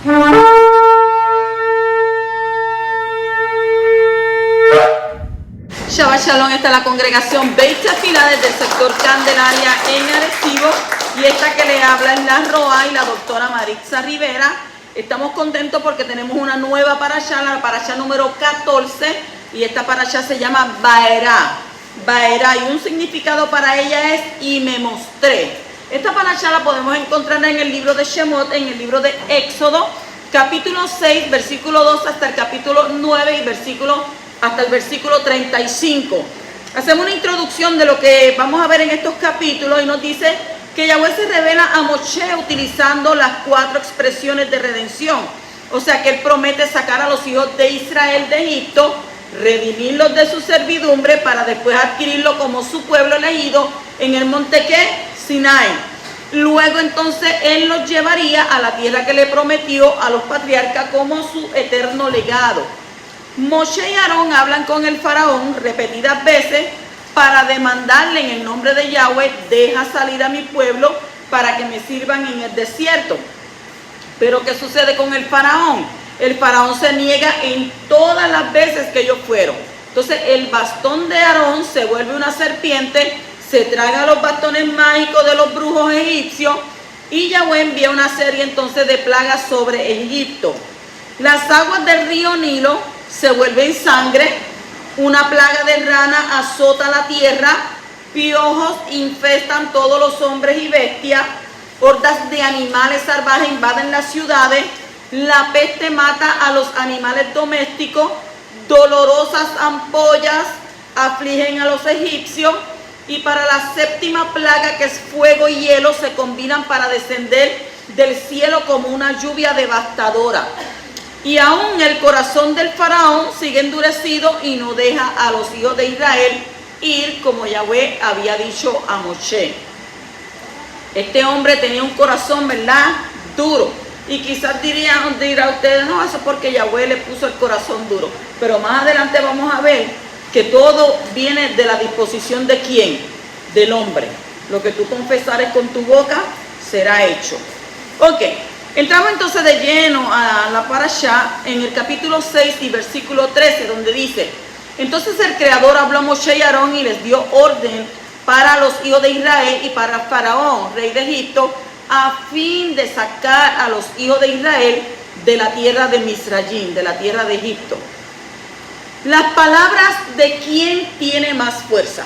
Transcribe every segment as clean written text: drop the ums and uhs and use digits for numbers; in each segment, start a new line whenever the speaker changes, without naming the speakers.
Shabbat Shalom, esta es la congregación Beit Tefilá desde el sector Candelaria en Arecibo, y esta que le habla es la Roa y la doctora Maritza Rivera. Estamos contentos porque tenemos una nueva parashá, la parashá número 14, y esta parashá se llama Vaerá. Vaerá, y un significado para ella es y me mostré. Esta parashá la podemos encontrar en el libro de Shemot, en el libro de Éxodo, capítulo 6, versículo 2 hasta el capítulo 9 y hasta el versículo 35. Hacemos una introducción de lo que vamos a ver en estos capítulos y nos dice que Yahweh se revela a Moshe utilizando las 4 expresiones de redención. O sea que él promete sacar a los hijos de Israel de Egipto, redimirlos de su servidumbre para después adquirirlo como su pueblo elegido en el monte Sinai. Luego entonces él los llevaría a la tierra que le prometió a los patriarcas como su eterno legado. Moshe y Aarón hablan con el faraón repetidas veces para demandarle en el nombre de Yahweh: deja salir a mi pueblo para que me sirvan en el desierto. Pero ¿qué sucede con el faraón? El faraón se niega en todas las veces que ellos fueron. Entonces el bastón de Aarón se vuelve una serpiente, se traga los bastones mágicos de los brujos egipcios, y Yahweh envía una serie entonces de plagas sobre Egipto. Las aguas del río Nilo se vuelven sangre, una plaga de rana azota la tierra, piojos infestan todos los hombres y bestias, hordas de animales salvajes invaden las ciudades, la peste mata a los animales domésticos, dolorosas ampollas afligen a los egipcios, y para la 7ª plaga, que es fuego y hielo, se combinan para descender del cielo como una lluvia devastadora. Y aún el corazón del faraón sigue endurecido y no deja a los hijos de Israel ir como Yahweh había dicho a Moshe. Este hombre tenía un corazón, ¿verdad?, duro. Y quizás dirá ustedes: no, eso es porque Yahweh le puso el corazón duro. Pero más adelante vamos a ver que todo viene de la disposición de ¿quién? Del hombre. Lo que tú confesares con tu boca será hecho. Ok. Entramos entonces de lleno a la parashá en el capítulo 6 y versículo 13, donde dice: entonces el Creador habló a Moshe y Aarón y les dio orden para los hijos de Israel y para Faraón, rey de Egipto, a fin de sacar a los hijos de Israel de la tierra de Misrayim, de la tierra de Egipto. Las palabras de quién tiene más fuerza.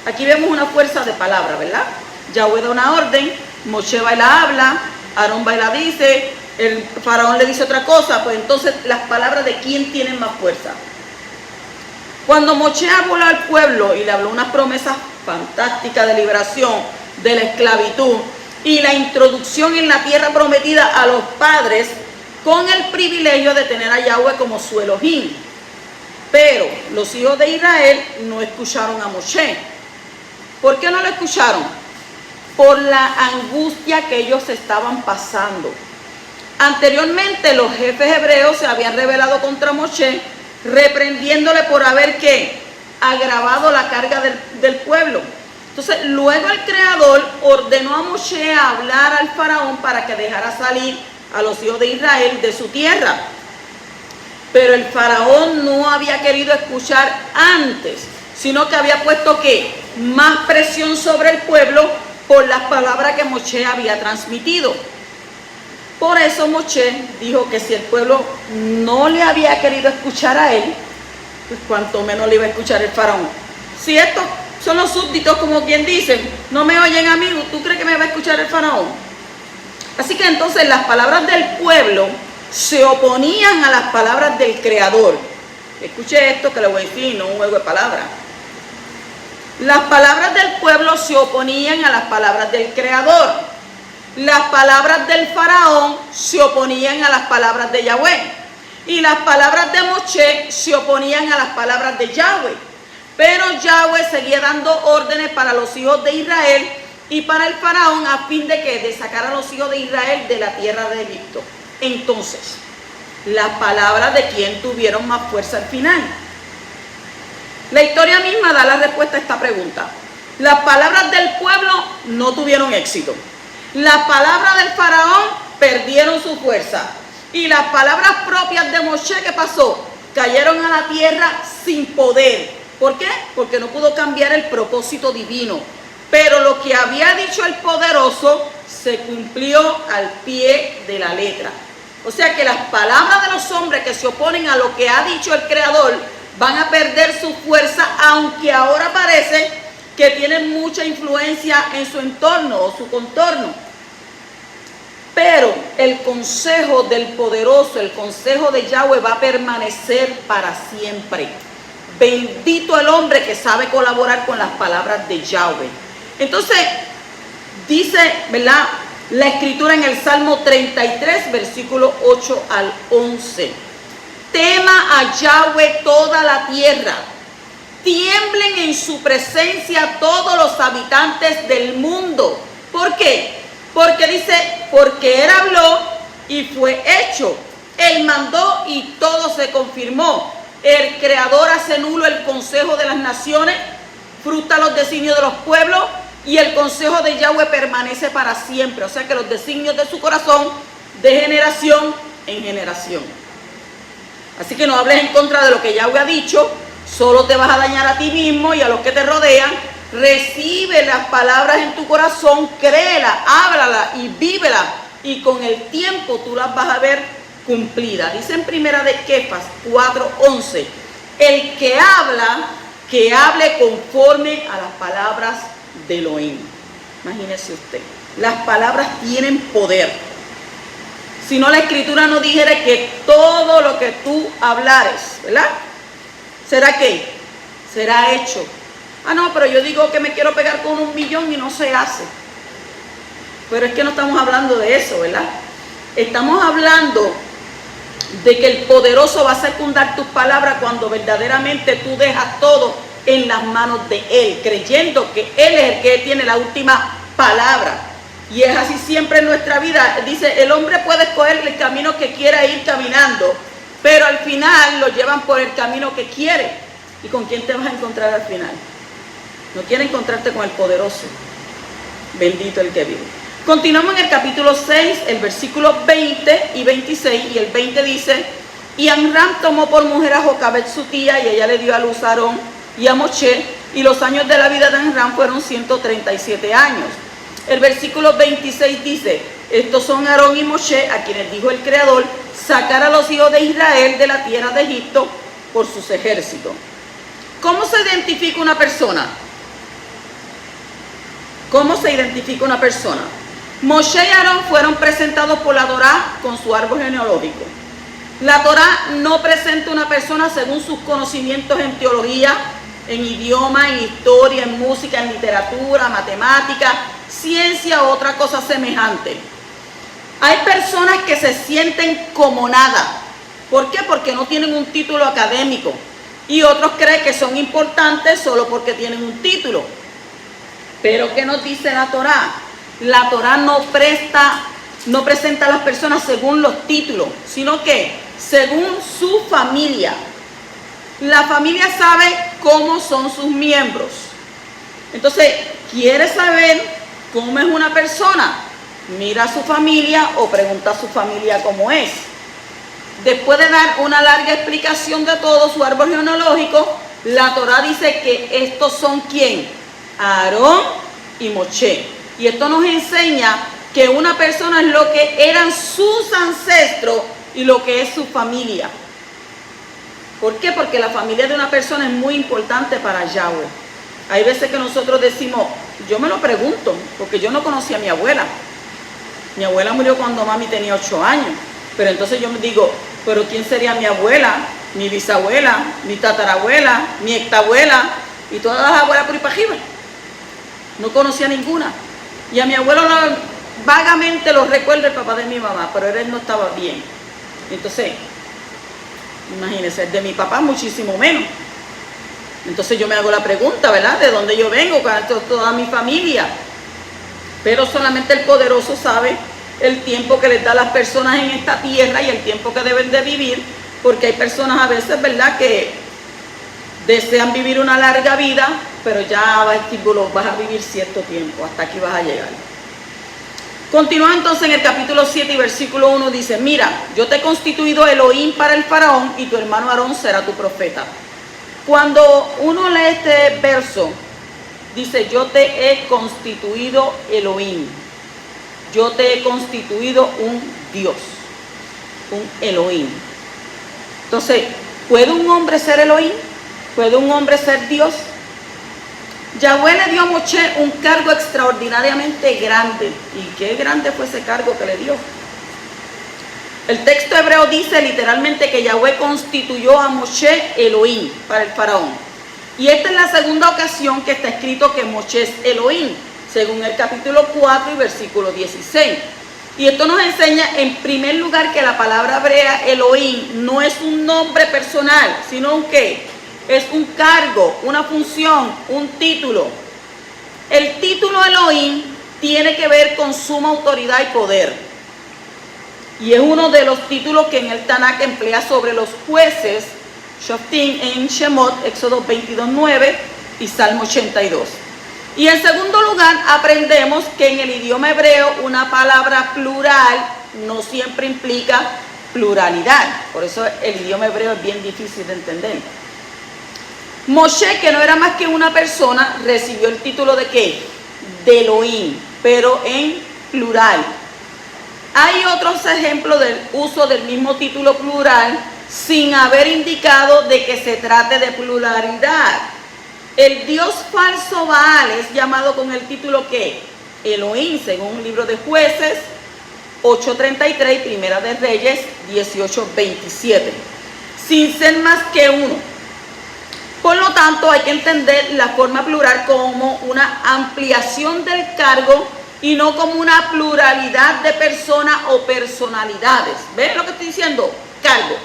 Aquí vemos una fuerza de palabra, ¿verdad? Yahweh da una orden, Moshe va y la habla, Aarón va y la dice, el faraón le dice otra cosa. Pues entonces las palabras de quién tienen más fuerza. Cuando Moshe habló al pueblo y le habló unas promesas fantásticas de liberación de la esclavitud y la introducción en la tierra prometida a los padres, con el privilegio de tener a Yahweh como su Elohim. Pero los hijos de Israel no escucharon a Moshe. ¿Por qué no lo escucharon? Por la angustia que ellos estaban pasando. Anteriormente los jefes hebreos se habían rebelado contra Moshe, reprendiéndole por haber ¿qué? Agravado la carga del pueblo. Entonces luego el Creador ordenó a Moshe a hablar al faraón para que dejara salir a los hijos de Israel de su tierra. Pero el faraón no había querido escuchar antes, sino que había puesto ¿qué? Más presión sobre el pueblo por las palabras que Moshe había transmitido. Por eso Moshe dijo que si el pueblo no le había querido escuchar a él, pues cuanto menos le iba a escuchar el faraón. Si estos son los súbditos, como quien dicen, no me oyen a mí, ¿tú crees que me va a escuchar el faraón? Así que entonces las palabras del pueblo se oponían a las palabras del Creador. Escuche esto que le voy a decir, no un juego de palabras. Las palabras del pueblo se oponían a las palabras del Creador. Las palabras del faraón se oponían a las palabras de Yahweh. Y las palabras de Moshe se oponían a las palabras de Yahweh. Pero Yahweh seguía dando órdenes para los hijos de Israel y para el faraón a fin de que de sacar a los hijos de Israel de la tierra de Egipto. Entonces, las palabras de quién tuvieron más fuerza al final. La historia misma da la respuesta a esta pregunta. Las palabras del pueblo no tuvieron éxito. Las palabras del faraón perdieron su fuerza. Y las palabras propias de Moshe, ¿qué pasó? Cayeron a la tierra sin poder. ¿Por qué? Porque no pudo cambiar el propósito divino. Pero lo que había dicho el poderoso se cumplió al pie de la letra. O sea que las palabras de los hombres que se oponen a lo que ha dicho el Creador van a perder su fuerza, aunque ahora parece que tienen mucha influencia en su entorno o su contorno. Pero el consejo del poderoso, el consejo de Yahweh va a permanecer para siempre. Bendito el hombre que sabe colaborar con las palabras de Yahweh. Entonces, dice, ¿verdad?, la escritura en el Salmo 33, versículo 8 al 11. Tema a Yahweh toda la tierra. Tiemblen en su presencia todos los habitantes del mundo. ¿Por qué? Porque dice, porque Él habló y fue hecho. Él mandó y todo se confirmó. El Creador hace nulo el consejo de las naciones, frustra los designios de los pueblos, y el consejo de Yahweh permanece para siempre. O sea que los designios de su corazón, de generación en generación. Así que no hables en contra de lo que Yahweh ha dicho, solo te vas a dañar a ti mismo y a los que te rodean. Recibe las palabras en tu corazón, créela, háblala y vívela, y con el tiempo tú las vas a ver cumplidas. Dice en primera de Kefas 4:11, el que habla, que hable conforme a las palabras de Elohim. Imagínese usted, las palabras tienen poder. Si no, la escritura no dijera que todo lo que tú hablares, ¿verdad?, ¿será qué? Será hecho. Ah, no, pero yo digo que me quiero pegar con 1 millón y no se hace. Pero es que no estamos hablando de eso, ¿verdad? Estamos hablando de que el poderoso va a secundar tus palabras cuando verdaderamente tú dejas todo en las manos de Él, creyendo que Él es el que tiene la última palabra. Y es así siempre en nuestra vida. Dice, el hombre puede escoger el camino que quiera ir caminando, pero al final lo llevan por el camino que quiere. ¿Y con quién te vas a encontrar al final? No quiere encontrarte con el poderoso. Bendito el que vive. Continuamos en el capítulo 6, el versículo 20 y 26, y el 20 dice, y Amram tomó por mujer a Jocabed su tía, y ella le dio a luz a Aarón y a Moshe, y los años de la vida de Amram fueron 137 años. El versículo 26 dice, estos son Aarón y Moshe, a quienes dijo el Creador, sacar a los hijos de Israel de la tierra de Egipto por sus ejércitos. ¿Cómo se identifica una persona? ¿Cómo se identifica una persona? Moshe y Aarón fueron presentados por la Torá con su árbol genealógico. La Torá no presenta una persona según sus conocimientos en teología, en idioma, en historia, en música, en literatura, matemática, ciencia u otra cosa semejante. Hay personas que se sienten como nada. ¿Por qué? Porque no tienen un título académico. Y otros creen que son importantes solo porque tienen un título. Pero ¿qué nos dice la Torá? La Torá no presenta a las personas según los títulos, sino que según su familia. La familia sabe cómo son sus miembros. Entonces, ¿quieres saber cómo es una persona? Mira a su familia o pregunta a su familia cómo es. Después de dar una larga explicación de todo su árbol genealógico, la Torá dice que estos son ¿quién? Aarón y Moshe. Y esto nos enseña que una persona es lo que eran sus ancestros y lo que es su familia. ¿Por qué? Porque la familia de una persona es muy importante para Yahweh. Hay veces que nosotros decimos, yo me lo pregunto, porque yo no conocí a mi abuela. Mi abuela murió cuando mami tenía 8 años. Pero entonces yo me digo, ¿pero quién sería mi abuela, mi bisabuela, mi tatarabuela, mi extabuela y todas las abuelas por ahí para arriba? No conocía ninguna. Y a mi abuelo vagamente lo recuerdo el papá de mi mamá, pero él no estaba bien. Entonces, imagínense, el de mi papá muchísimo menos. Entonces yo me hago la pregunta, ¿verdad? ¿De dónde yo vengo? Con toda mi familia. Pero solamente el poderoso sabe el tiempo que les da a las personas en esta tierra y el tiempo que deben de vivir, porque hay personas a veces, ¿verdad?, que desean vivir una larga vida, pero ya vas a vivir cierto tiempo, hasta aquí vas a llegar. Continúa entonces en el capítulo 7 y versículo 1, dice, mira, yo te he constituido Elohim para el faraón y tu hermano Aarón será tu profeta. Cuando uno lee este verso, dice, yo te he constituido Elohim. Yo te he constituido un Dios, un Elohim. Entonces, ¿puede un hombre ser Elohim? ¿Puede un hombre ser Dios? Yahweh le dio a Moshe un cargo extraordinariamente grande. ¿Y qué grande fue ese cargo que le dio? El texto hebreo dice literalmente que Yahweh constituyó a Moshe Elohim para el faraón. Y esta es la segunda ocasión que está escrito que Moshe es Elohim, según el capítulo 4 y versículo 16. Y esto nos enseña en primer lugar que la palabra hebrea Elohim no es un nombre personal, sino un ¿qué? Es un cargo, una función, un título. El título Elohim tiene que ver con suma autoridad y poder. Y es uno de los títulos que en el Tanakh emplea sobre los jueces, Shoftim en Shemot, Éxodo 22:9 y Salmo 82. Y en segundo lugar, aprendemos que en el idioma hebreo una palabra plural no siempre implica pluralidad. Por eso el idioma hebreo es bien difícil de entender. Moshe, que no era más que una persona, recibió el título de ¿qué? De Elohim, pero en plural. Hay otros ejemplos del uso del mismo título plural sin haber indicado de que se trate de pluralidad. El dios falso Baal es llamado con el título ¿qué? Elohim, según un libro de Jueces 8:33 y Primera de Reyes 18:27, sin ser más que uno. Por lo tanto, hay que entender la forma plural como una ampliación del cargo y no como una pluralidad de personas o personalidades. ¿Ven lo que estoy diciendo? Cargo,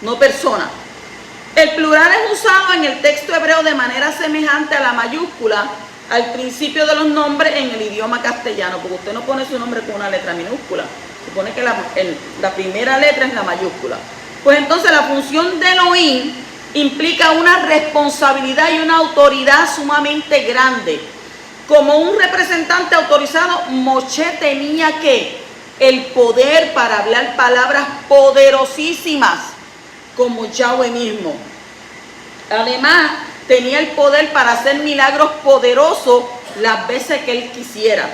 no persona. El plural es usado en el texto hebreo de manera semejante a la mayúscula al principio de los nombres en el idioma castellano, porque usted no pone su nombre con una letra minúscula, supone que la primera letra es la mayúscula. Pues entonces la función de Elohim implica una responsabilidad y una autoridad sumamente grande. Como un representante autorizado, Moshe tenía el poder para hablar palabras poderosísimas, como Yahweh mismo. Además, tenía el poder para hacer milagros poderosos las veces que él quisiera.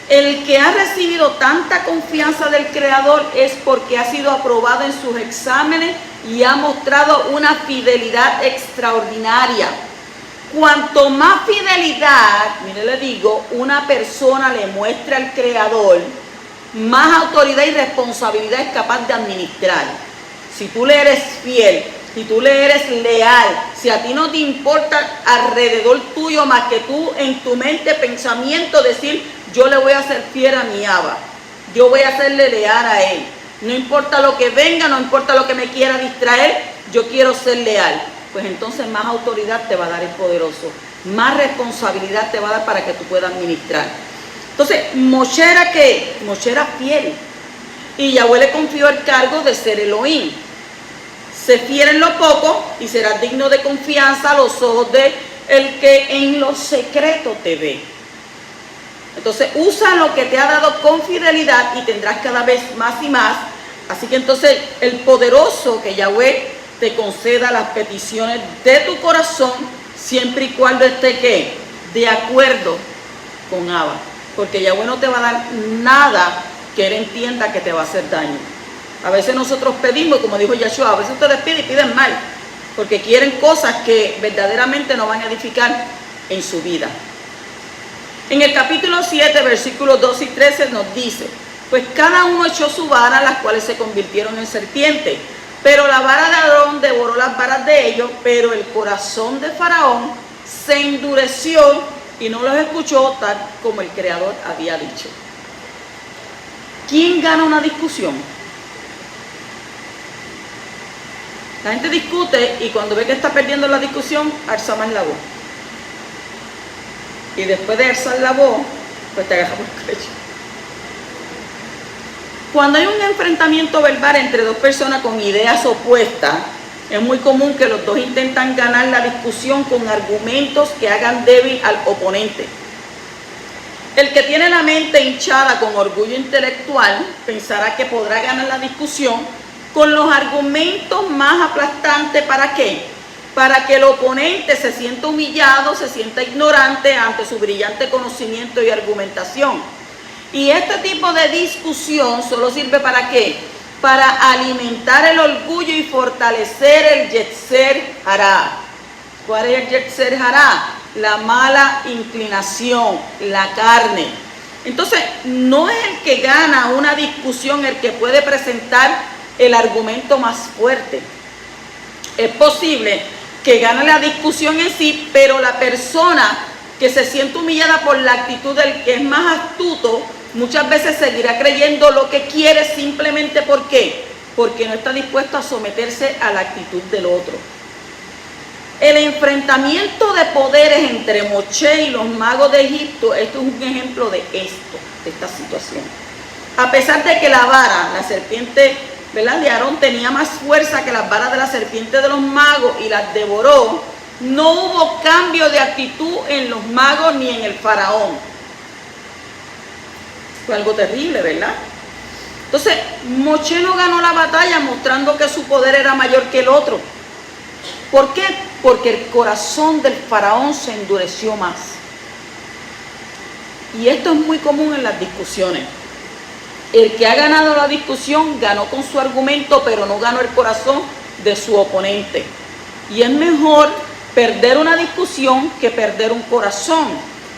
El que ha recibido tanta confianza del Creador es porque ha sido aprobado en sus exámenes y ha mostrado una fidelidad extraordinaria. Cuanto más fidelidad, mire, le digo, una persona le muestra al Creador, más autoridad y responsabilidad es capaz de administrar. Si tú le eres fiel, si tú le eres leal, si a ti no te importa alrededor tuyo más que tú en tu mente, pensamiento, decir, yo le voy a ser fiel a mi Abba, yo voy a hacerle leal a él. No importa lo que venga, no importa lo que me quiera distraer, yo quiero ser leal. Pues entonces más autoridad te va a dar el poderoso, más responsabilidad te va a dar para que tú puedas administrar. Entonces, Moshe era ¿qué? Moshe era fiel. Y Yahweh le confió el cargo de ser Elohim. Sé fiel en lo poco y serás digno de confianza a los ojos de el que en lo secreto te ve. Entonces usa lo que te ha dado con fidelidad y tendrás cada vez más y más. Así que entonces el poderoso que Yahweh te conceda las peticiones de tu corazón siempre y cuando esté ¿qué? De acuerdo con Abba. Porque Yahweh no te va a dar nada que él entienda que te va a hacer daño. A veces nosotros pedimos, como dijo Yahshua, a veces ustedes piden y piden mal, porque quieren cosas que verdaderamente no van a edificar en su vida. En el capítulo 7, versículos 2 y 13 nos dice, pues cada uno echó su vara, las cuales se convirtieron en serpientes, pero la vara de Aarón devoró las varas de ellos, pero el corazón de Faraón se endureció y no los escuchó tal como el Creador había dicho. ¿Quién gana una discusión? La gente discute y cuando ve que está perdiendo la discusión, alza más la voz. Y después de alzar la voz, pues te agarra por el cuello. Cuando hay un enfrentamiento verbal entre dos personas con ideas opuestas, es muy común que los dos intentan ganar la discusión con argumentos que hagan débil al oponente. El que tiene la mente hinchada con orgullo intelectual pensará que podrá ganar la discusión con los argumentos más aplastantes. ¿Para qué? Para que el oponente se sienta humillado, se sienta ignorante ante su brillante conocimiento y argumentación. Y este tipo de discusión solo sirve ¿para qué? Para alimentar el orgullo y fortalecer el Yetzer Hará. ¿Cuál es el Yetzer Hará? La mala inclinación, la carne. Entonces, no es el que gana una discusión el que puede presentar el argumento más fuerte. Es posible que gane la discusión en sí, pero la persona que se siente humillada por la actitud del que es más astuto, muchas veces seguirá creyendo lo que quiere simplemente ¿por qué? Porque no está dispuesto a someterse a la actitud del otro. El enfrentamiento de poderes entre Moshe y los magos de Egipto, esto es un ejemplo de esta situación. A pesar de que la vara, la serpiente, ¿verdad?, de Aarón tenía más fuerza que las varas de la serpiente de los magos y las devoró, no hubo cambio de actitud en los magos ni en el faraón. Fue algo terrible, ¿verdad? Entonces, Moshe no ganó la batalla mostrando que su poder era mayor que el otro. ¿Por qué? Porque el corazón del faraón se endureció más. Y esto es muy común en las discusiones. El que ha ganado la discusión ganó con su argumento, pero no ganó el corazón de su oponente. Y es mejor perder una discusión que perder un corazón.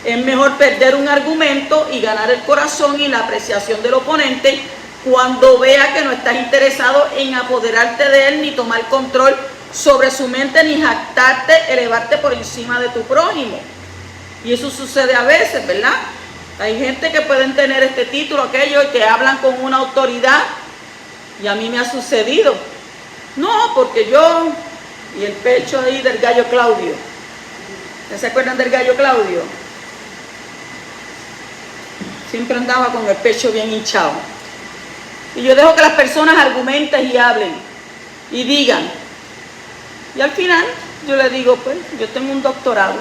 Es mejor perder un argumento y ganar el corazón y la apreciación del oponente cuando vea que no estás interesado en apoderarte de él ni tomar control sobre su mente ni jactarte, elevarte por encima de tu prójimo. Y eso sucede a veces, ¿verdad? Hay gente que pueden tener este título, aquello, y que hablan con una autoridad, y a mí me ha sucedido. No, porque yo, y el pecho ahí del gallo Claudio. ¿Ustedes se acuerdan del gallo Claudio? Siempre andaba con el pecho bien hinchado. Y yo dejo que las personas argumenten y hablen, y digan. Y al final yo le digo, pues, yo tengo un doctorado.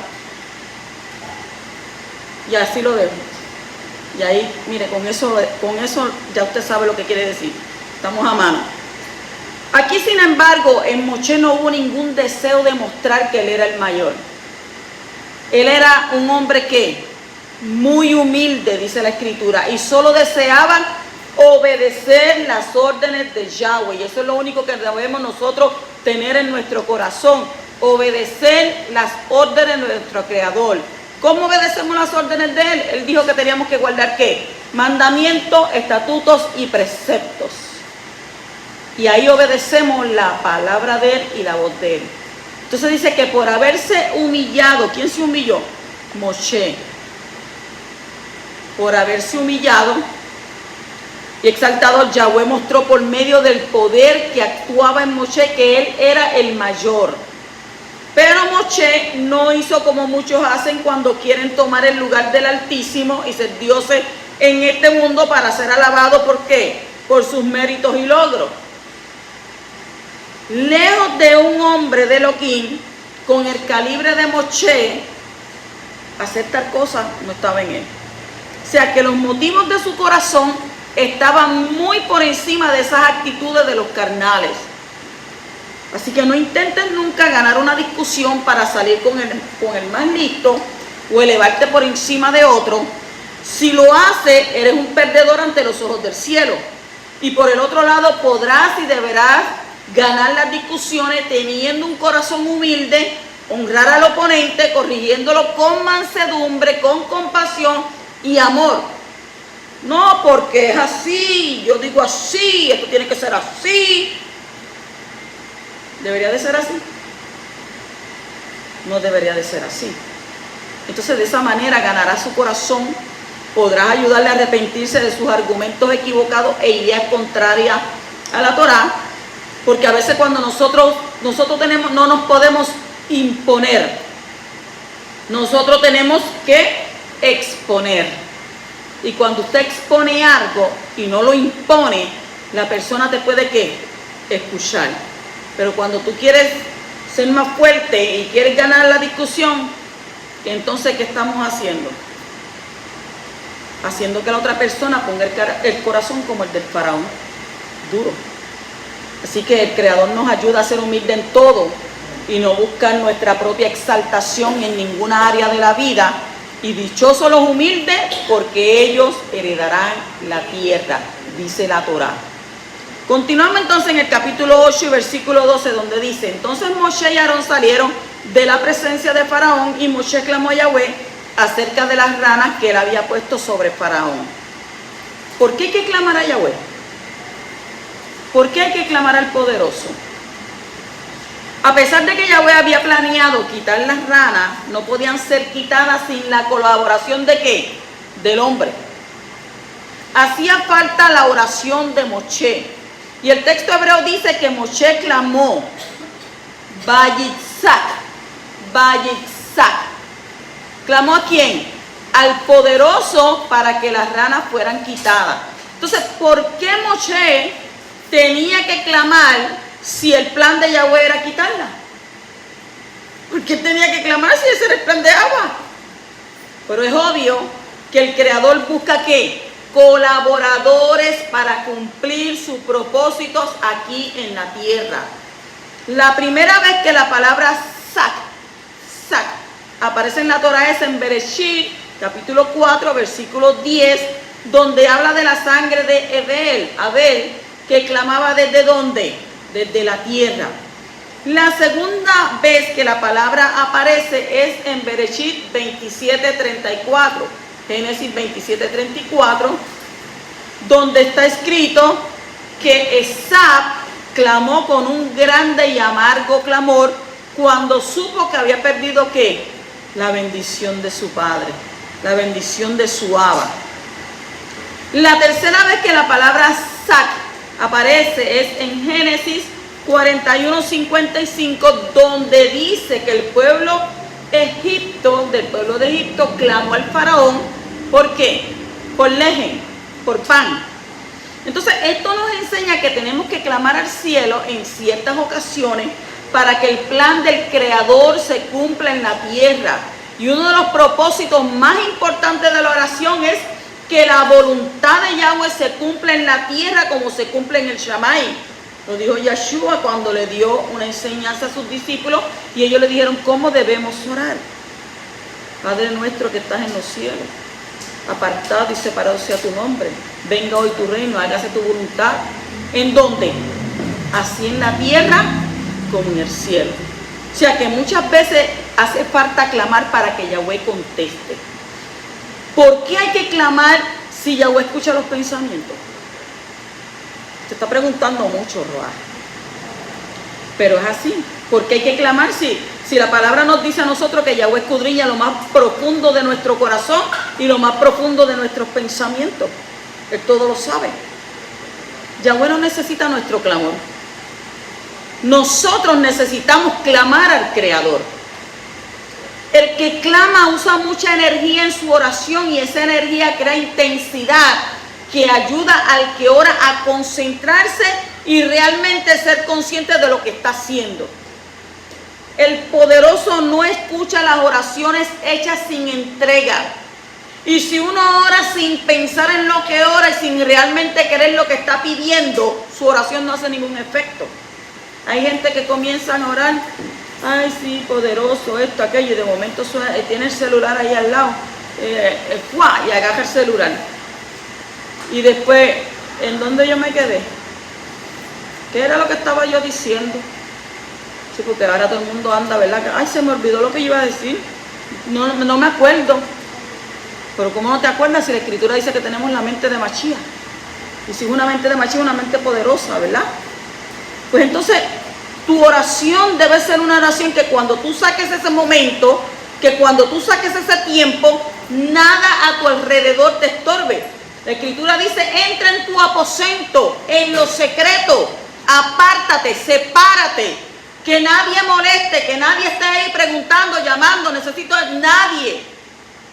Y así lo dejo. Y ahí, mire, con eso ya usted sabe lo que quiere decir. Estamos a mano. Aquí, sin embargo, en Moshe no hubo ningún deseo de mostrar que él era el mayor. Él era un hombre que, muy humilde, dice la Escritura, y solo deseaban obedecer las órdenes de Yahweh. Y eso es lo único que debemos nosotros tener en nuestro corazón, obedecer las órdenes de nuestro Creador. ¿Cómo obedecemos las órdenes de Él? Él dijo que teníamos que guardar ¿qué? Mandamientos, estatutos y preceptos. Y ahí obedecemos la palabra de Él y la voz de Él. Entonces dice que por haberse humillado, ¿quién se humilló? Moshe. Por haberse humillado y exaltado, Yahweh mostró por medio del poder que actuaba en Moshe que él era el mayor. Pero Moshe no hizo como muchos hacen cuando quieren tomar el lugar del Altísimo y ser dioses en este mundo para ser alabados. ¿Por qué? Por sus méritos y logros. Lejos de un hombre de Elohim con el calibre de Moshe, hacer tal cosa no estaba en él. O sea que los motivos de su corazón estaban muy por encima de esas actitudes de los carnales. Así que no intentes nunca ganar una discusión para salir con el más listo o elevarte por encima de otro. Si lo haces, eres un perdedor ante los ojos del cielo. Y por el otro lado, podrás y deberás ganar las discusiones teniendo un corazón humilde, honrar al oponente, corrigiéndolo con mansedumbre, con compasión y amor. No, porque es así, yo digo así, esto tiene que ser así. ¿Debería de ser así? No debería de ser así. Entonces de esa manera ganará su corazón, podrás ayudarle a arrepentirse de sus argumentos equivocados e ideas contrarias a la Torá, porque a veces cuando nosotros no nos podemos imponer, nosotros tenemos que exponer. Y cuando usted expone algo y no lo impone, la persona te puede ¿qué? Escuchar. Pero cuando tú quieres ser más fuerte y quieres ganar la discusión, entonces ¿qué estamos haciendo? haciendo que la otra persona ponga el corazón como el del faraón, duro. Así que el Creador nos ayuda a ser humildes en todo y no buscar nuestra propia exaltación en ninguna área de la vida. Y dichosos los humildes, porque ellos heredarán la tierra, dice la Torá. Continuamos entonces en el capítulo 8 y versículo 12, donde dice: entonces Moshe y Aarón salieron de la presencia de Faraón, y Moshe clamó a Yahweh acerca de las ranas que él había puesto sobre Faraón. ¿Por qué hay que clamar a Yahweh? ¿Por qué hay que clamar al poderoso? A pesar de que Yahweh había planeado quitar las ranas, no podían ser quitadas sin la colaboración ¿de qué? Del hombre. Hacía falta la oración de Moshe. Y el texto hebreo dice que Moshe clamó, Vayitzak, Vayitzak. ¿Clamó a quién? Al poderoso para que las ranas fueran quitadas. Entonces, ¿por qué Moshe tenía que clamar si el plan de Yahweh era quitarla? ¿Por qué tenía que clamar si ese era el plan de agua? Pero es obvio que el Creador busca ¿qué? Colaboradores para cumplir sus propósitos aquí en la tierra. La primera vez que la palabra sak aparece en la Torah es en Bereshit, capítulo 4, versículo 10, donde habla de la sangre de Abel, que clamaba ¿desde dónde? Desde la tierra. La segunda vez que la palabra aparece es en Bereshit 27:34, Génesis 27:34, donde está escrito que Esab clamó con un grande y amargo clamor cuando supo que había perdido ¿qué? La bendición de su padre, la bendición de su Abba. La tercera vez que la palabra sak aparece es en Génesis 41:55, donde dice que el pueblo de Egipto clamó al faraón. ¿Por qué? Por lejen, por pan. Entonces esto nos enseña que tenemos que clamar al cielo en ciertas ocasiones para que el plan del Creador se cumpla en la tierra. Y uno de los propósitos más importantes de la oración es que la voluntad de Yahweh se cumpla en la tierra como se cumple en el Shammai. Lo dijo Yeshua cuando le dio una enseñanza a sus discípulos y ellos le dijeron cómo debemos orar. Padre nuestro que estás en los cielos, apartado y separado sea tu nombre. Venga hoy tu reino, hágase tu voluntad. ¿En dónde? Así en la tierra como en el cielo. O sea que muchas veces hace falta clamar para que Yahweh conteste. ¿Por qué hay que clamar si Yahweh escucha los pensamientos? Se está preguntando mucho, Roa. Pero es así. ¿Por qué hay que clamar si la palabra nos dice a nosotros que Yahweh escudriña lo más profundo de nuestro corazón y lo más profundo de nuestros pensamientos? Él todo lo sabe. Yahweh no necesita nuestro clamor. Nosotros necesitamos clamar al Creador. El que clama usa mucha energía en su oración y esa energía crea intensidad que ayuda al que ora a concentrarse y realmente ser consciente de lo que está haciendo. El poderoso no escucha las oraciones hechas sin entrega. Y si uno ora sin pensar en lo que ora y sin realmente querer lo que está pidiendo, su oración no hace ningún efecto. Hay gente que comienza a orar, ay sí, poderoso, esto, aquello, y de momento suena, tiene el celular ahí al lado, y agarra el celular. Y después, ¿en dónde yo me quedé? ¿Qué era lo que estaba yo diciendo? Sí, porque ahora todo el mundo anda, ¿verdad? Ay, se me olvidó lo que yo iba a decir. No me acuerdo. Pero ¿cómo no te acuerdas si la Escritura dice que tenemos la mente de Mashiach? Y si es una mente de Mashiach, una mente poderosa, ¿verdad? Pues entonces, tu oración debe ser una oración que cuando tú saques ese momento, que cuando tú saques ese tiempo, nada a tu alrededor te estorbe. La Escritura dice, entra en tu aposento, en lo secreto, apártate, sepárate, que nadie moleste, que nadie esté ahí preguntando, llamando, necesito a nadie.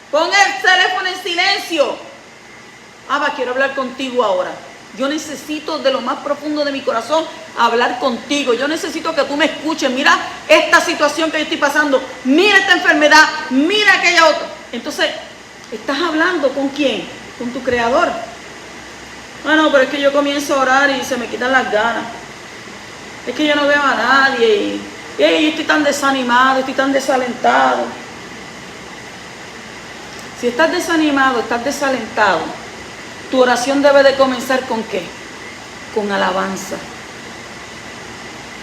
Pon el teléfono en silencio. Abba, quiero hablar contigo ahora. Yo necesito de lo más profundo de mi corazón hablar contigo. Yo necesito que tú me escuches. Mira esta situación que yo estoy pasando. Mira esta enfermedad. Mira aquella otra. Entonces, ¿estás hablando con quién? con tu Creador. Bueno, pero es que yo comienzo a orar y se me quitan las ganas. Es que yo no veo a nadie y yo estoy tan desanimado, estoy tan desalentado. Si estás desanimado, estás desalentado, tu oración debe de comenzar ¿con qué? Con alabanza.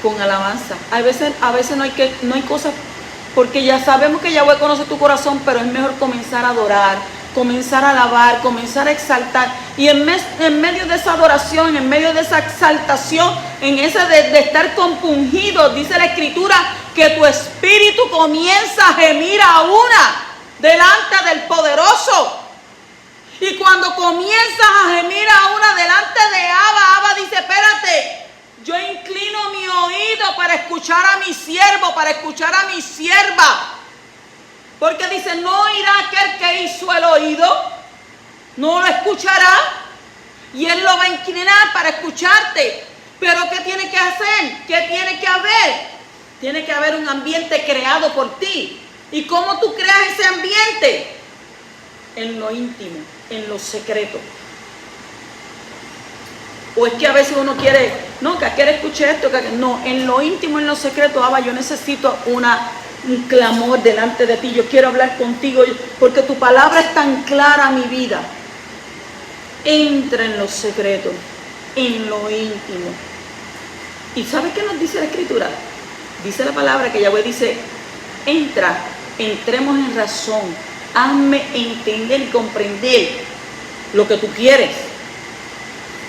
Con alabanza. A veces no hay cosas, porque ya sabemos que Yahweh conoce tu corazón, pero es mejor comenzar a adorar, comenzar a alabar, comenzar a exaltar. Y en medio de esa adoración, en medio de esa exaltación, en ese de estar compungido, dice la Escritura, que tu espíritu comienza a gemir a una delante del Poderoso. Y cuando comienzas a gemir a una delante de Abba dice, espérate, yo inclino mi oído para escuchar a mi siervo, para escuchar a mi sierva. Porque dice, no irá aquel que hizo el oído, no lo escuchará, y él lo va a inclinar para escucharte. Pero ¿qué tiene que hacer? ¿Qué tiene que haber? Tiene que haber un ambiente creado por ti. ¿Y cómo tú creas ese ambiente? En lo íntimo, en lo secreto. O es que a veces uno quiere, no, que aquel escuche esto, que no, en lo íntimo, en lo secreto, Abba, yo necesito un clamor delante de ti, yo quiero hablar contigo, porque tu palabra es tan clara a mi vida. Entra en lo secreto, en lo íntimo. ¿Y sabes qué nos dice la Escritura? Dice la palabra que Yahweh dice, entremos en razón, hazme entender y comprender lo que tú quieres,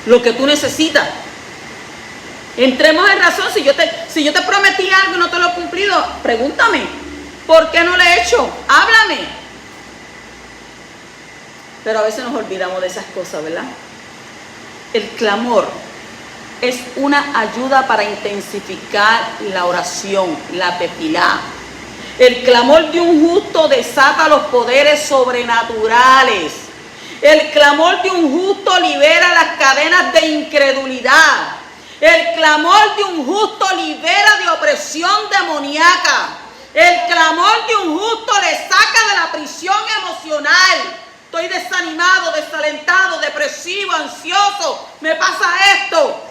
lo que tú necesitas. Entremos en razón. Si yo te prometí algo y no te lo he cumplido, pregúntame, ¿por qué no lo he hecho? Háblame. Pero a veces nos olvidamos de esas cosas, ¿verdad? El clamor es una ayuda para intensificar la oración, la tefilá. El clamor de un justo desata los poderes sobrenaturales. El clamor de un justo libera las cadenas de incredulidad. El clamor de un justo libera de opresión demoníaca. El clamor de un justo le saca de la prisión emocional. Estoy desanimado, desalentado, depresivo, ansioso. Me pasa esto.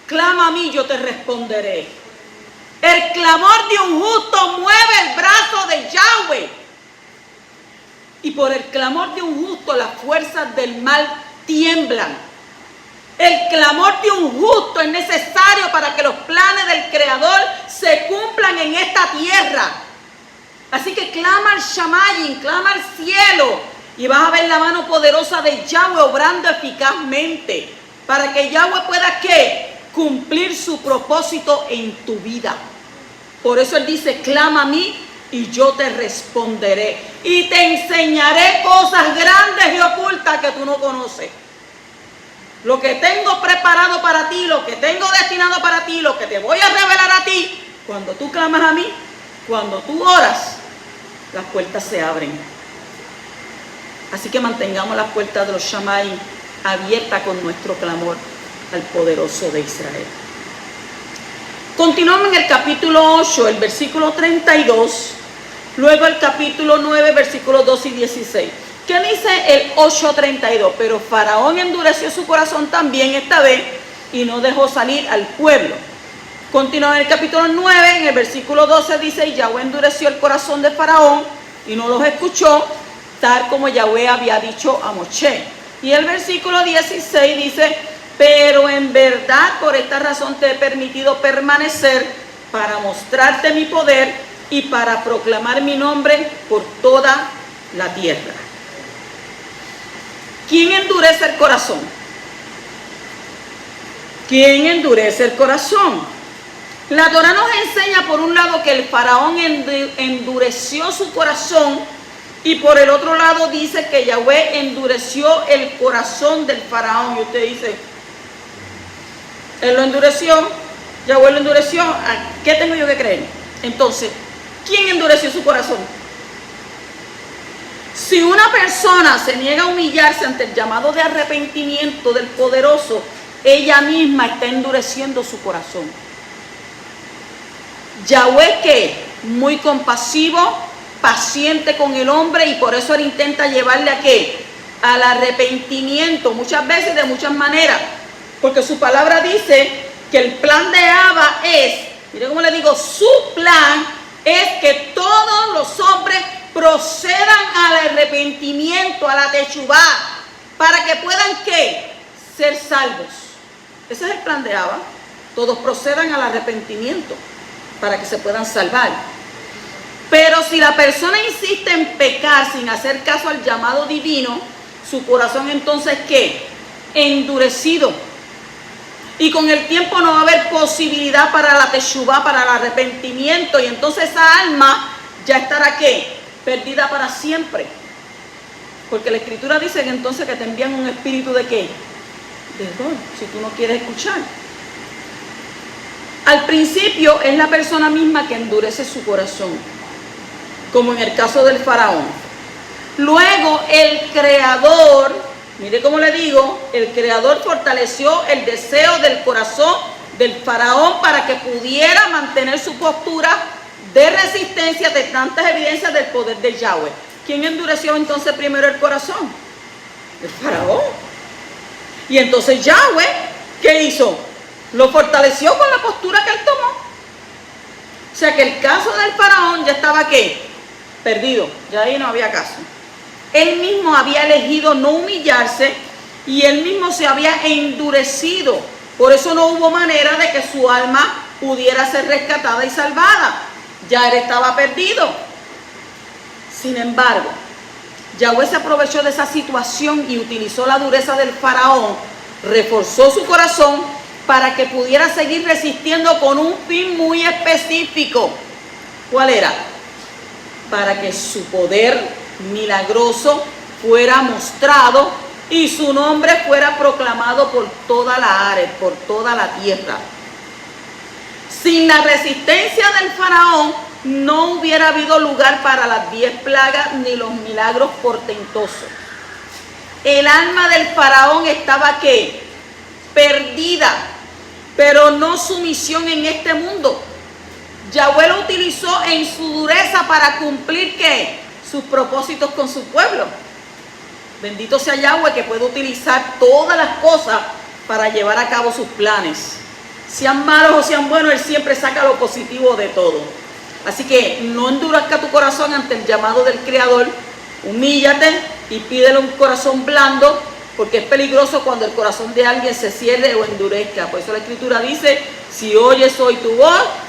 Clama a mí, yo te responderé. El clamor de un justo mueve el brazo de Yahweh. Y por el clamor de un justo las fuerzas del mal tiemblan. El clamor de un justo es necesario para que los planes del Creador se cumplan en esta tierra. Así que clama al Shamayim, clama al cielo, y vas a ver la mano poderosa de Yahweh obrando eficazmente para que Yahweh pueda ¿qué? Cumplir su propósito en tu vida. Por eso Él dice, clama a mí y yo te responderé y te enseñaré cosas grandes y ocultas que tú no conoces. Lo que tengo preparado para ti, lo que tengo destinado para ti, lo que te voy a revelar a ti, cuando tú clamas a mí, cuando tú oras, las puertas se abren. Así que mantengamos las puertas de los Shamayim abiertas con nuestro clamor al poderoso de Israel. Continuamos en el capítulo 8, el versículo 32, luego el capítulo 9, versículos 2 y 16. ¿Qué dice el 8:32? Pero Faraón endureció su corazón también esta vez y no dejó salir al pueblo. Continúa en el capítulo 9, en el versículo 12 dice, y Yahweh endureció el corazón de Faraón y no los escuchó, tal como Yahweh había dicho a Moshe. Y el versículo 16 dice, pero en verdad por esta razón te he permitido permanecer para mostrarte mi poder y para proclamar mi nombre por toda la tierra. ¿Quién endurece el corazón? ¿Quién endurece el corazón? La Torá nos enseña por un lado que el faraón endureció su corazón y por el otro lado dice que Yahweh endureció el corazón del faraón. Y usted dice, él lo endureció, Yahweh lo endureció, ¿a qué tengo yo que creer? Entonces, ¿quién endureció su corazón? Si una persona se niega a humillarse ante el llamado de arrepentimiento del poderoso, ella misma está endureciendo su corazón. Yahweh, que muy compasivo, paciente con el hombre, y por eso él intenta llevarle a qué? al arrepentimiento, muchas veces de muchas maneras, porque su palabra dice que el plan de Abba es, mire cómo le digo, su plan es que todos los hombres procedan al arrepentimiento, a la techubá, para que puedan, ¿qué? Ser salvos. Ese es el plan de Abba. Todos procedan al arrepentimiento para que se puedan salvar. Pero si la persona insiste en pecar sin hacer caso al llamado divino, su corazón entonces, ¿qué? Endurecido. Y con el tiempo no va a haber posibilidad para la teshuvá, para el arrepentimiento. Y entonces esa alma ya estará, ¿qué? Perdida para siempre. Porque la Escritura dice que entonces que te envían un espíritu de ¿qué? De error, si tú no quieres escuchar. Al principio es la persona misma que endurece su corazón, como en el caso del faraón. Luego el Creador, mire cómo le digo, el Creador fortaleció el deseo del corazón del faraón para que pudiera mantener su postura de resistencia ante tantas evidencias del poder de Yahweh. ¿Quién endureció entonces primero el corazón? El faraón. Y entonces Yahweh, ¿qué hizo? Lo fortaleció con la postura que él tomó. O sea que el caso del faraón ya estaba, ¿qué? Perdido, ya ahí no había caso. Él mismo había elegido no humillarse y él mismo se había endurecido. Por eso no hubo manera de que su alma pudiera ser rescatada y salvada. Ya él estaba perdido. Sin embargo, Yahweh se aprovechó de esa situación y utilizó la dureza del faraón, reforzó su corazón para que pudiera seguir resistiendo con un fin muy específico. ¿Cuál era? Para que su poder milagroso fuera mostrado y su nombre fuera proclamado por toda la área, por toda la tierra. Sin la resistencia del faraón no hubiera habido lugar para las 10 plagas ni los milagros portentosos. El alma del faraón estaba ¿qué? Perdida, pero no su misión en este mundo. Yahweh lo utilizó en su dureza para cumplir ¿qué? Sus propósitos con su pueblo. Bendito sea Yahweh que puede utilizar todas las cosas para llevar a cabo sus planes. Sean malos o sean buenos, Él siempre saca lo positivo de todo. Así que no endurezca tu corazón ante el llamado del Creador. Humíllate y pídele un corazón blando, porque es peligroso cuando el corazón de alguien se cierre o endurezca. Por eso la Escritura dice, si oyes hoy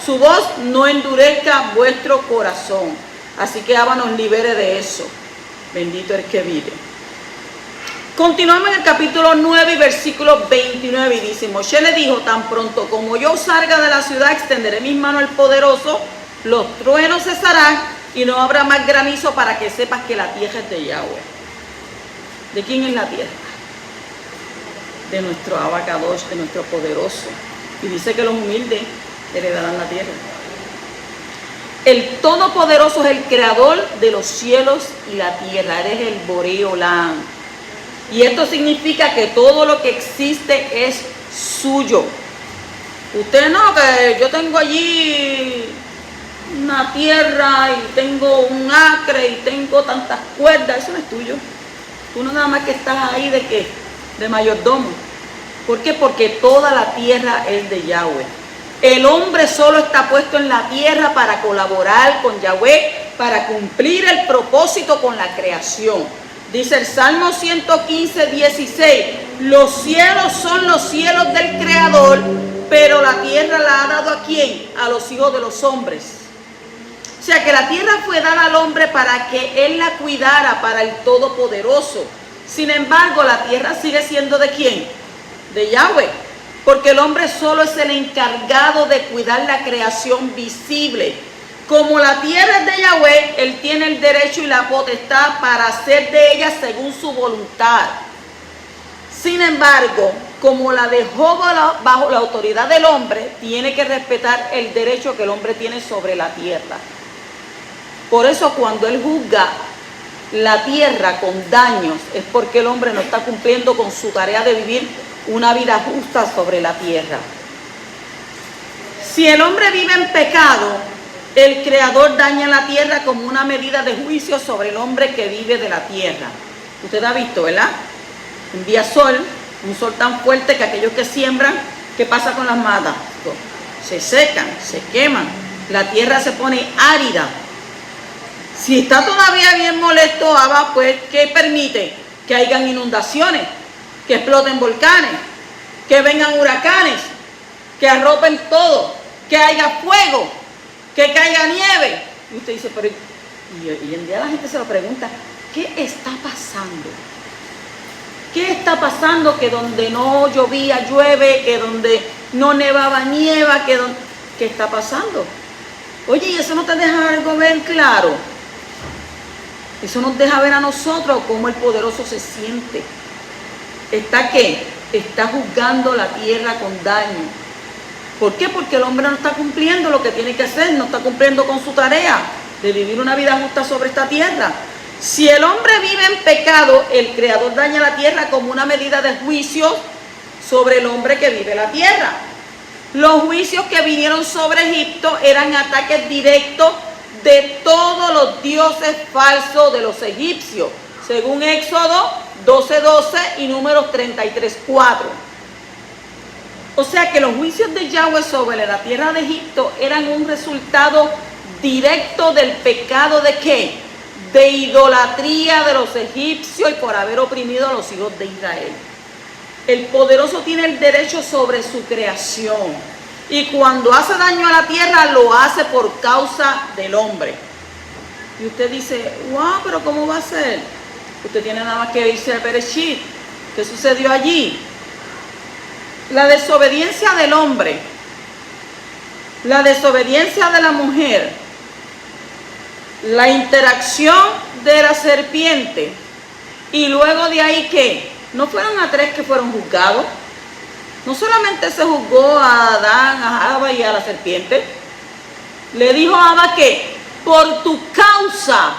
su voz, no endurezca vuestro corazón. Así que Abba nos libere de eso. Bendito el que vive. Continuamos en el capítulo 9 y versículo 29 y dice, Moshe le dijo, tan pronto como yo salga de la ciudad, extenderé mis manos al poderoso, los truenos cesarán y no habrá más granizo, para que sepas que la tierra es de Yahweh. ¿De quién es la tierra? De nuestro Abacadosh, de nuestro poderoso. Y dice que los humildes heredarán la tierra. El Todopoderoso es el creador de los cielos y la tierra. Eres el Boreolán. Y esto significa que todo lo que existe es suyo. Usted no, que yo tengo allí una tierra y tengo un acre y tengo tantas cuerdas, eso no es tuyo. Tú no nada más que estás ahí de ¿qué? De mayordomo. ¿Por qué? Porque toda la tierra es de Yahweh. El hombre solo está puesto en la tierra para colaborar con Yahweh, para cumplir el propósito con la creación. Dice el Salmo 115, 16, los cielos son los cielos del Creador, pero la tierra la ha dado ¿a quién? A los hijos de los hombres. O sea que la tierra fue dada al hombre para que él la cuidara, para el Todopoderoso. Sin embargo, la tierra sigue siendo ¿de quién? De Yahweh. Porque el hombre solo es el encargado de cuidar la creación visible. Como la tierra es de Yahweh, Él tiene el derecho y la potestad para hacer de ella según su voluntad. Sin embargo, como la dejó bajo la autoridad del hombre, tiene que respetar el derecho que el hombre tiene sobre la tierra. Por eso cuando Él juzga la tierra con daños, es porque el hombre no está cumpliendo con su tarea de vivir una vida justa sobre la tierra. Si el hombre vive en pecado, el Creador daña la tierra como una medida de juicio sobre el hombre que vive de la tierra. Usted ha visto, ¿verdad? Un día sol, un sol tan fuerte que aquellos que siembran, ¿qué pasa con las matas? Se secan, se queman, la tierra se pone árida. Si está todavía bien molesto, Abba, pues, ¿qué permite? Que hayan inundaciones, que exploten volcanes, que vengan huracanes, que arropen todo, que haya fuego, que caiga nieve. Y usted dice, pero y hoy en día la gente se lo pregunta, ¿qué está pasando? ¿Qué está pasando? Que donde no llovía, llueve, que donde no nevaba, nieva, ¿qué está pasando? Oye, ¿y eso no te deja algo ver claro? Eso nos deja ver a nosotros cómo el poderoso se siente. ¿Está qué? Está juzgando la tierra con daño. ¿Por qué? Porque el hombre no está cumpliendo lo que tiene que hacer, no está cumpliendo con su tarea de vivir una vida justa sobre esta tierra. Si el hombre vive en pecado, el Creador daña la tierra como una medida de juicio sobre el hombre que vive la tierra. Los juicios que vinieron sobre Egipto eran ataques directos de todos los dioses falsos de los egipcios, según Éxodo 12:12 y Números 33:4. O sea que los juicios de Yahweh sobre la tierra de Egipto eran un resultado directo del pecado de ¿qué? De idolatría de los egipcios y por haber oprimido a los hijos de Israel. El poderoso tiene el derecho sobre su creación. Y cuando hace daño a la tierra, lo hace por causa del hombre. Y usted dice, wow, pero ¿cómo va a ser? Usted tiene nada más que irse a Bereshit. ¿Qué sucedió allí? La desobediencia del hombre, la desobediencia de la mujer, la interacción de la serpiente, y luego de ahí, ¿qué? ¿No fueron a 3 que fueron juzgados? No solamente se juzgó a Adán, a Java y a la serpiente. Le dijo a Adán que por tu causa,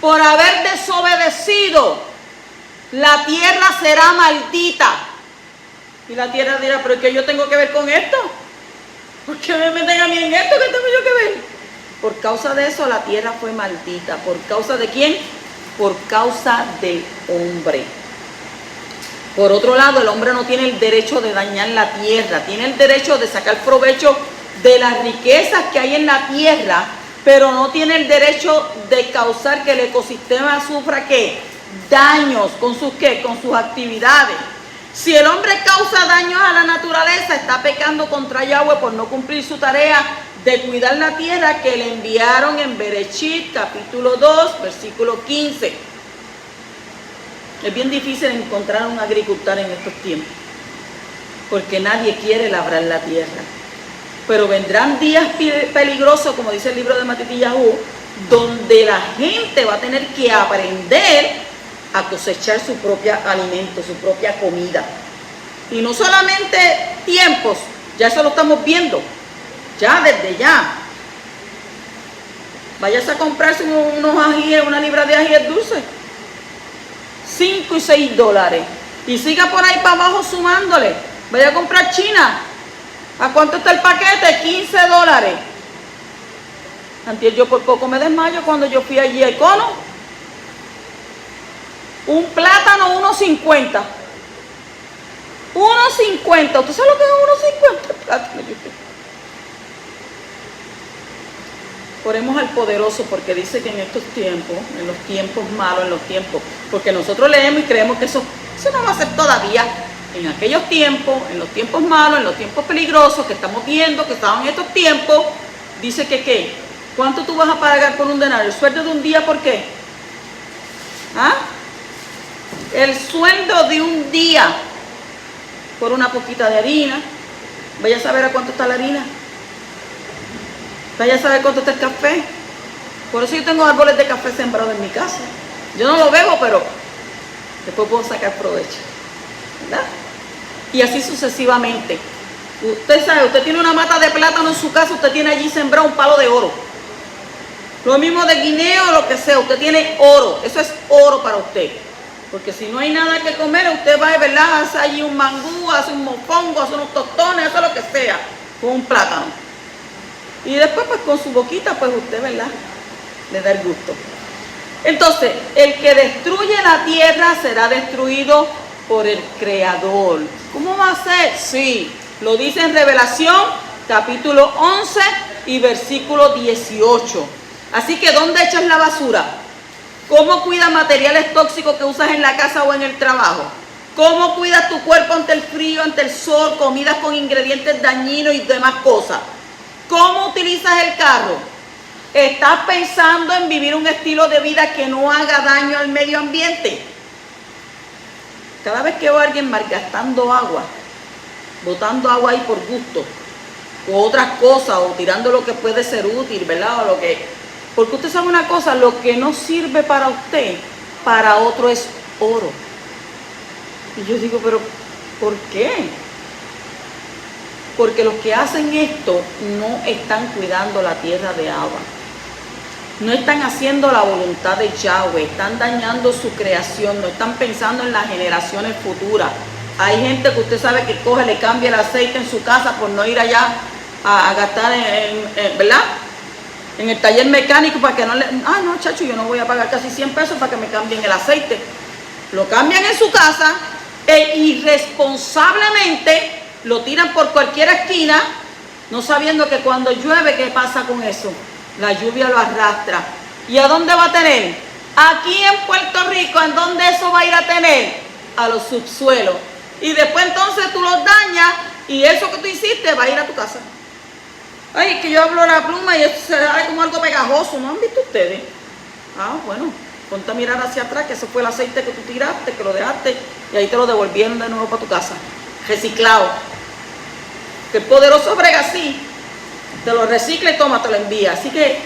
por haber desobedecido, la tierra será maldita. Y la tierra dirá, pero ¿qué yo tengo que ver con esto? ¿Por qué me meten a mí en esto? ¿Qué tengo yo que ver? Por causa de eso la tierra fue maldita. ¿Por causa de quién? Por causa del hombre. Por otro lado, el hombre no tiene el derecho de dañar la tierra, tiene el derecho de sacar provecho de las riquezas que hay en la tierra, pero no tiene el derecho de causar que el ecosistema sufra ¿qué? Daños con sus ¿qué? Con sus actividades. Si el hombre causa daños a la naturaleza, está pecando contra Yahweh por no cumplir su tarea de cuidar la tierra que le enviaron en Bereshit, capítulo 2, versículo 15. Es bien difícil encontrar un agricultor en estos tiempos, porque nadie quiere labrar la tierra. Pero vendrán días peligrosos, como dice el libro de Matitiyahu, donde la gente va a tener que aprender a cosechar su propio alimento, su propia comida. Y no solamente tiempos, ya eso lo estamos viendo, ya desde ya. Váyase a comprarse unos ajíes, una libra de ajíes dulces, $5 y $6. Y siga por ahí para abajo sumándole. Vaya a comprar China. ¿A cuánto está el paquete? $15. Antier yo por poco me desmayo cuando yo fui allí al cono. Un plátano, 1.50. 1.50. ¿Usted sabe lo que es 1.50 el plátano? Oremos al poderoso, porque dice que en estos tiempos, en los tiempos malos, en los tiempos, porque nosotros leemos y creemos que eso no va a ser todavía. En aquellos tiempos, en los tiempos malos, en los tiempos peligrosos que estamos viendo, que estaban en estos tiempos, dice que ¿qué? ¿Cuánto tú vas a pagar por un denario? ¿El sueldo de un día por qué? ¿Ah? El sueldo de un día por una poquita de harina. Vaya a saber a cuánto está la harina. Vaya a saber cuánto está el café. Por eso yo tengo árboles de café sembrados en mi casa. Yo no lo bebo, pero después puedo sacar provecho, ¿verdad? Y así sucesivamente. Usted sabe, usted tiene una mata de plátano en su casa, usted tiene allí sembrado un palo de oro. Lo mismo de guineo, lo que sea, usted tiene oro. Eso es oro para usted. Porque si no hay nada que comer, usted va, ¿verdad? Hace allí un mangú, hace un mofongo, hace unos tostones, hace lo que sea, con un plátano. Y después, pues con su boquita, pues usted, ¿verdad? Le da el gusto. Entonces, el que destruye la tierra será destruido por el Creador. ¿Cómo va a ser? Sí, lo dice en Revelación, capítulo 11 y versículo 18. Así que, ¿dónde echas la basura? ¿Cómo cuidas materiales tóxicos que usas en la casa o en el trabajo? ¿Cómo cuidas tu cuerpo ante el frío, ante el sol, comidas con ingredientes dañinos y demás cosas? ¿Cómo utilizas el carro? ¿Estás pensando en vivir un estilo de vida que no haga daño al medio ambiente? Cada vez que veo a alguien malgastando agua, botando agua ahí por gusto, o otras cosas, o tirando lo que puede ser útil, ¿verdad? O lo que, porque usted sabe una cosa, lo que no sirve para usted, para otro es oro. Y yo digo, pero ¿por qué? Porque los que hacen esto no están cuidando la tierra de agua. No están haciendo la voluntad de Yahweh, están dañando su creación, no están pensando en las generaciones futuras. Hay gente que usted sabe que coge, le cambia el aceite en su casa por no ir allá a gastar ¿verdad? En el taller mecánico para que no le... Ah, no, chacho, yo no voy a pagar casi 100 pesos para que me cambien el aceite. Lo cambian en su casa e irresponsablemente lo tiran por cualquier esquina, no sabiendo que cuando llueve, ¿qué pasa con eso? La lluvia lo arrastra. ¿Y a dónde va a tener? Aquí en Puerto Rico, ¿en dónde eso va a ir a tener? A los subsuelos. Y después entonces tú los dañas y eso que tú hiciste va a ir a tu casa. Ay, es que yo hablo la pluma y eso se da como algo pegajoso, ¿no han visto ustedes? Ah, bueno, ponte a mirar hacia atrás, que ese fue el aceite que tú tiraste, que lo dejaste y ahí te lo devolvieron de nuevo para tu casa. Reciclado. Que el poderoso brega así, te lo recicla y toma, te lo envía. Así que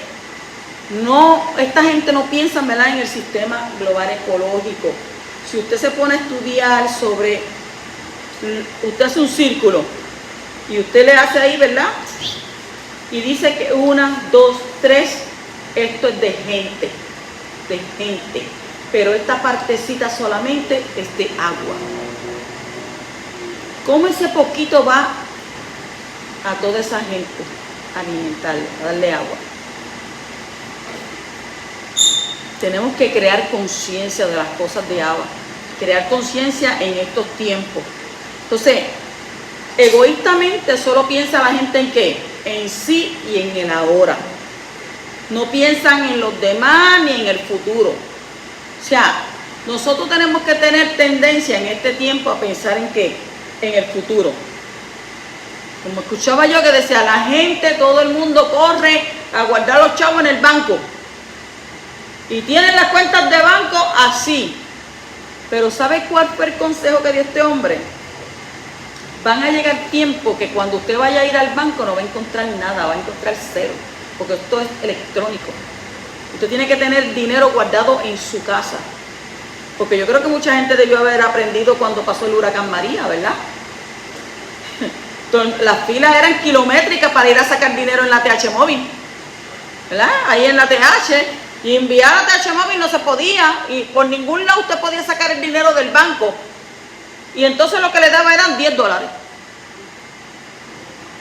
no, esta gente no piensa, ¿verdad?, en el sistema global ecológico. Si usted se pone a estudiar sobre, usted hace un círculo y usted le hace ahí, ¿verdad? Y dice que 1, 2, 3, esto es de gente. Pero esta partecita solamente es de agua. ¿Cómo ese poquito va a toda esa gente a alimentarle, a darle agua? Tenemos que crear conciencia de las cosas de agua, crear conciencia en estos tiempos. Entonces, egoístamente solo piensa la gente en qué, en sí y en el ahora. No piensan en los demás ni en el futuro. O sea, nosotros tenemos que tener tendencia en este tiempo a pensar en qué, en el futuro. Como escuchaba yo que decía, la gente, todo el mundo corre a guardar los chavos en el banco. Y tienen las cuentas de banco así. Pero ¿sabe cuál fue el consejo que dio este hombre? Van a llegar tiempos que cuando usted vaya a ir al banco no va a encontrar nada, va a encontrar cero. Porque esto es electrónico. Usted tiene que tener dinero guardado en su casa. Porque yo creo que mucha gente debió haber aprendido cuando pasó el huracán María, ¿verdad? Entonces, las filas eran kilométricas para ir a sacar dinero en la TH Móvil, ¿verdad? Ahí en la TH, y enviar a TH Móvil no se podía, y por ningún lado usted podía sacar el dinero del banco. Y entonces lo que le daba eran $10.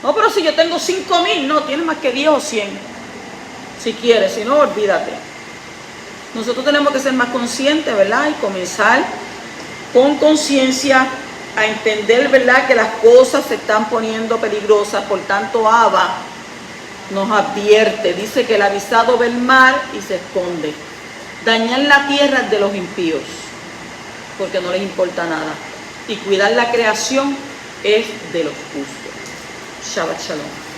No, pero si yo tengo 5,000, no, tiene más que 10 o 100. Si quieres, si no, olvídate. Nosotros tenemos que ser más conscientes, ¿verdad? Y comenzar con conciencia a entender, ¿verdad?, que las cosas se están poniendo peligrosas. Por tanto, Abba nos advierte, dice que el avisado ve el mal y se esconde. Dañar la tierra es de los impíos, porque no les importa nada. Y cuidar la creación es de los justos. Shabbat Shalom.